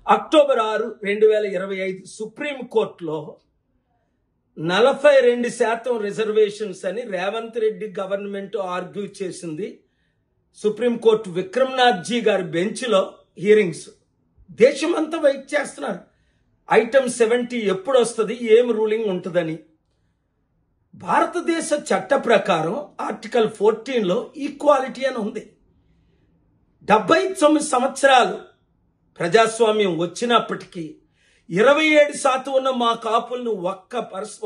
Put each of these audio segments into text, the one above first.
October 6, 2025 సుప్రీంకోర్టులో 42% reservations అని Revanth Reddy government argue చేసింది. సుప్రీంకోర్టు విక్రమ్నాథ్ జీ గారి బెంచ్లో హియరింగ్స్ దేశమంతా వెయిట్ చేస్తున్నారు. ఐటమ్ 70 ఎప్పుడు వస్తుంది, ఏం రూలింగ్ ఉంటుందని. భారతదేశ చట్ట ప్రకారం ఆర్టికల్ 14లో ఈక్వాలిటీ అని ఉంది. 79 సంవత్సరాలు ప్రజాస్వామ్యం వచ్చినప్పటికీ 27% ఉన్న మా కాపులను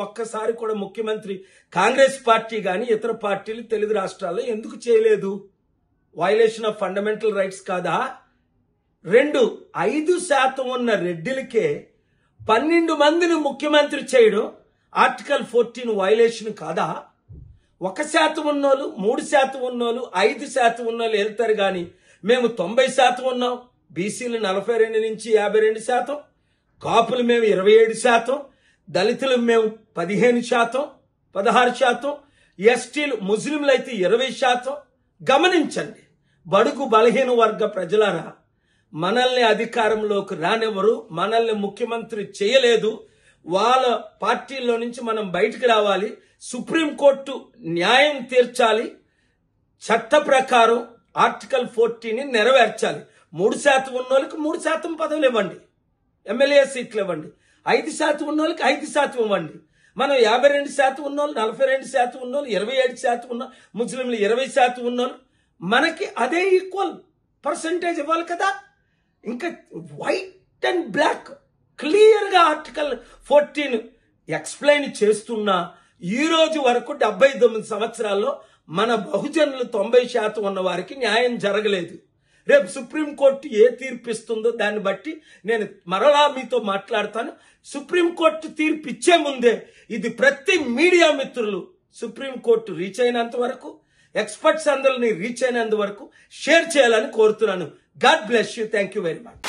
ఒక్కసారి కూడా ముఖ్యమంత్రి కాంగ్రెస్ పార్టీ కానీ ఇతర పార్టీలు తెలుగు రాష్ట్రాల్లో ఎందుకు చేయలేదు? వయలేషన్ ఆఫ్ ఫండమెంటల్ రైట్స్ కాదా? 5% ఉన్న రెడ్డిలకే 12 మందిని ముఖ్యమంత్రి చేయడం ఆర్టికల్ 14 వయలేషన్ కాదా? 1% ఉన్నోళ్ళు, 3% ఉన్నోళ్ళు, 5% ఉన్నోళ్ళు వెళ్తారు కానీ మేము 90% ఉన్నాం. బీసీలు 42 నుంచి 52%, కాపులు మేము 27%, దళితులు మేము 15%, 16%, ఎస్టీలు ముస్లింలు అయితే 20%. గమనించండి, బడుగు బలహీన వర్గ ప్రజలారా, మనల్ని అధికారంలోకి రానివ్వరు, మనల్ని ముఖ్యమంత్రి చేయలేదు. వాళ్ళ పార్టీలో నుంచి మనం బయటకు రావాలి. సుప్రీంకోర్టు న్యాయం తీర్చాలి. చట్ట ప్రకారం ఆర్టికల్ 14ని నెరవేర్చాలి. 3% ఉన్న వాళ్ళకి 3% పదవులు ఇవ్వండి, ఎమ్మెల్యే సీట్లు ఇవ్వండి. 5% ఉన్న వాళ్ళకి 5% ఇవ్వండి. మనం 52% ఉన్నోళ్ళు, 42% ఉన్నోళ్ళు, 27% ఉన్న ముస్లింలు 20% ఉన్నోళ్ళు, మనకి అదే ఈక్వల్ పర్సంటేజ్ ఇవ్వాలి కదా. ఇంకా వైట్ అండ్ బ్లాక్ క్లియర్గా ఆర్టికల్ 14 ఎక్స్ప్లెయిన్ చేస్తున్నా ఈ రోజు వరకు 79 సంవత్సరాల్లో మన బహుజనులు 90% ఉన్న వారికి న్యాయం జరగలేదు. రేపు సుప్రీంకోర్టు ఏ తీర్పిస్తుందో దాన్ని బట్టి నేను మరలా మీతో మాట్లాడతాను. సుప్రీంకోర్టు తీర్పు ఇచ్చే ముందే ఇది ప్రతి మీడియా మిత్రులు సుప్రీంకోర్టు రీచ్ అయినంత వరకు, ఎక్స్పర్ట్స్ అందరిని రీచ్ అయినంత వరకు షేర్ చేయాలని కోరుతున్నాను. God bless you. Thank you very much.